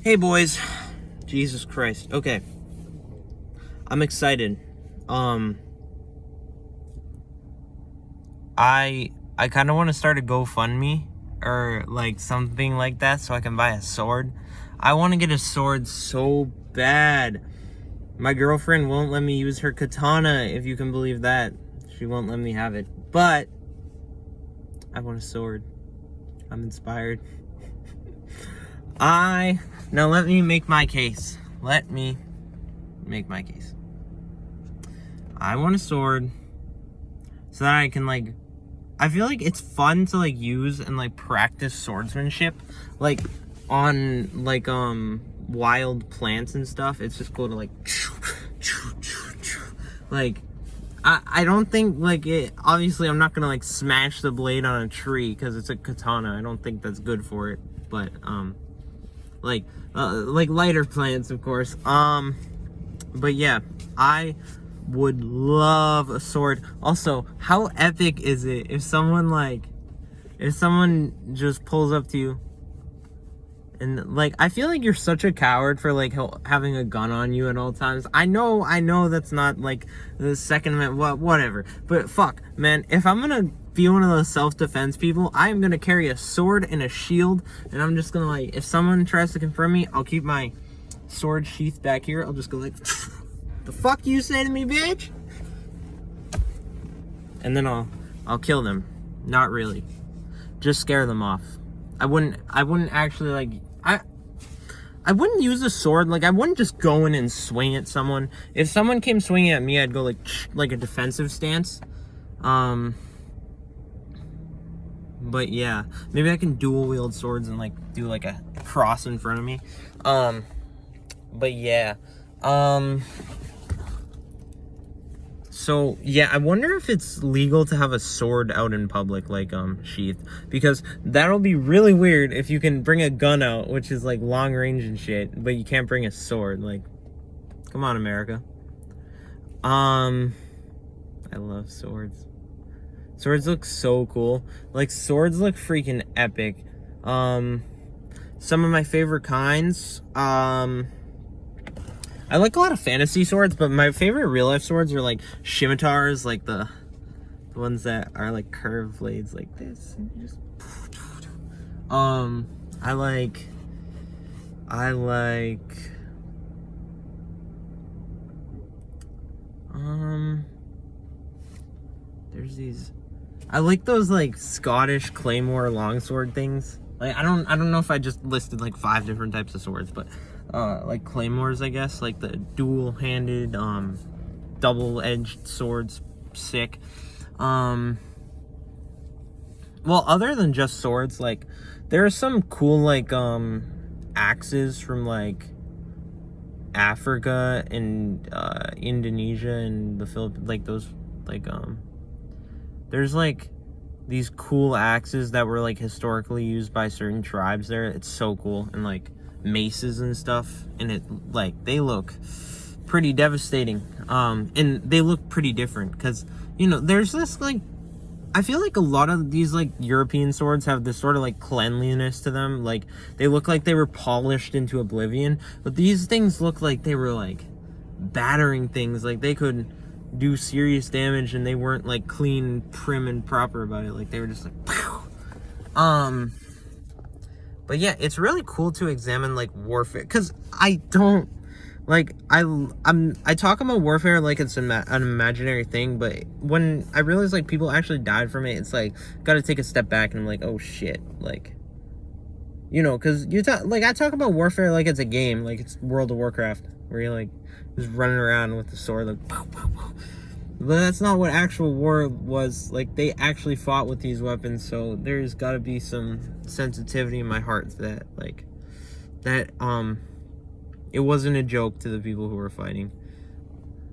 Hey boys, Jesus Christ. Okay, I'm excited. Um, I kind of want to start a GoFundMe or like something like that so I can buy a sword. I want to get a sword so bad. My girlfriend won't let me use her katana, if you can believe that. She won't let me have it. But I want a sword. I'm inspired. Now let me make my case. Let me make my case. I want a sword so that I can I feel like it's fun to use and practice swordsmanship on wild plants and stuff. It's just cool to I don't think it, obviously I'm not gonna smash the blade on a tree because it's a katana. I don't think that's good for it, but lighter plants, of course. But yeah, I would love a sword. Also, how epic is it if someone just pulls up to you and I feel like you're such a coward for having a gun on you at all times. I know that's not the Second Amendment, whatever. But fuck, man, if I'm gonna be one of those self-defense people, I'm gonna carry a sword and a shield, and I'm just gonna if someone tries to confront me, I'll keep my sword sheath back here. I'll just go the fuck you say to me, bitch? And then I'll kill them. Not really. Just scare them off. I wouldn't actually I wouldn't use a sword. I wouldn't just go in and swing at someone. If someone came swinging at me, I'd go like a defensive stance. But yeah, maybe I can dual wield swords and do a cross in front of me. But yeah. So yeah, I wonder if it's legal to have a sword out in public, sheath, because that'll be really weird if you can bring a gun out, which is long range and shit, but you can't bring a sword. Come on, America. I love swords. Swords look so cool. Swords look freaking epic. Some of my favorite kinds, I like a lot of fantasy swords, but my favorite real life swords are scimitars, the ones that are curved blades like this. And just I like there's these, I like those Scottish claymore longsword things. I don't know if I just listed 5 different types of swords, but claymores, I guess, the dual-handed, double-edged swords, sick. Well, other than just swords, there are some cool, axes from, Africa and, Indonesia and the Philippines, those, there's, these cool axes that were, historically used by certain tribes there. It's so cool, and, maces and stuff, and it they look pretty devastating, and they look pretty different because there's this I feel like a lot of these European swords have this sort of cleanliness to them. They look like they were polished into oblivion, but these things look like they were battering things. They could do serious damage, and they weren't clean, prim, and proper about it. They were just pow. But yeah, it's really cool to examine warfare, because I don't I talk about warfare it's an imaginary thing, but when I realize people actually died from it, it's gotta take a step back, and I'm oh shit, because I talk about warfare it's a game, it's World of Warcraft, where you're just running around with the sword pow, pow, pow. But that's not what actual war was. They actually fought with these weapons, so there's got to be some sensitivity in my heart that it wasn't a joke to the people who were fighting.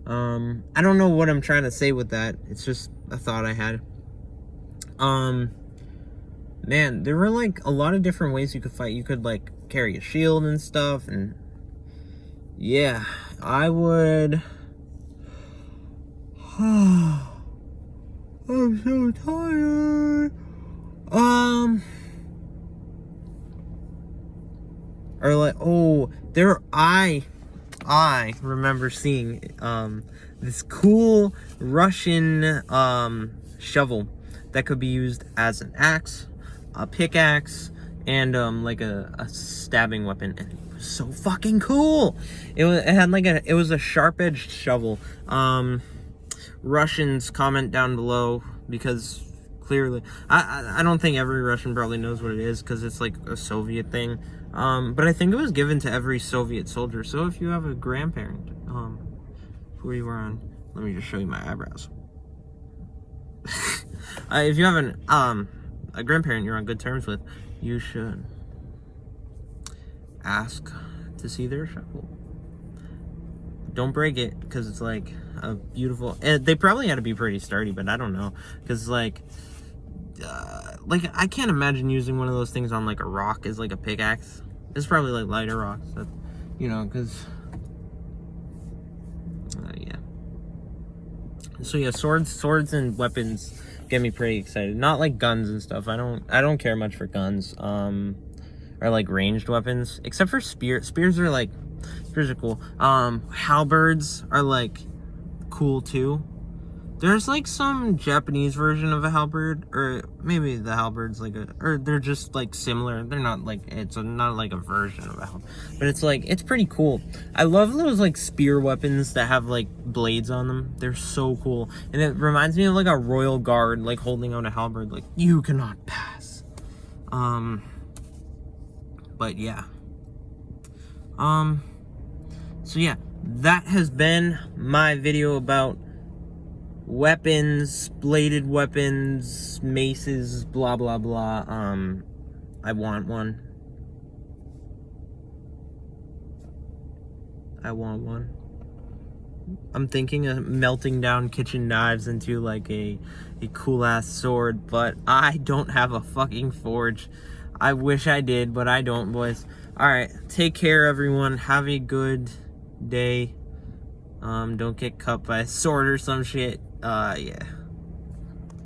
I don't know what I'm trying to say with that. It's just a thought I had. Man, there were a lot of different ways you could fight. You could carry a shield and stuff, and yeah, I would. I'm so tired. Or like, oh, I remember seeing this cool Russian shovel that could be used as an axe, a pickaxe, and like a stabbing weapon, and it was so fucking cool. It had like it was a sharp-edged shovel. Russians, comment down below, because clearly I don't think every Russian probably knows what it is, because it's like a Soviet thing. But I think it was given to every Soviet soldier. So if you have a grandparent who you were on, let me just show you my eyebrows. If you have a grandparent you're on good terms with, you should ask to see their shovel. Don't break it, because it's like a beautiful, they probably had to be pretty sturdy, but I don't know, because like I can't imagine using one of those things on like a rock as like a pickaxe. It's probably like lighter rocks, that, you know, because yeah. So yeah, swords and weapons get me pretty excited. Not like guns and stuff. I don't care much for guns, or like ranged weapons, except for spears. Spears are cool. Halberds are like cool too. There's like some Japanese version of a halberd, or maybe the halberd's like or they're just like similar. They're not like, it's not like a version of a halberd, but it's pretty cool. I love those like spear weapons that have like blades on them. They're so cool, and it reminds me of like a royal guard like holding out a halberd, like, you cannot pass. But yeah. So yeah, that has been my video about weapons, bladed weapons, maces, blah blah blah. I want one. I'm thinking of melting down kitchen knives into like a cool ass sword, but I don't have a fucking forge. I wish I did, but I don't, boys. Alright, take care everyone. Have a good day. Don't get cut by a sword or some shit. Yeah.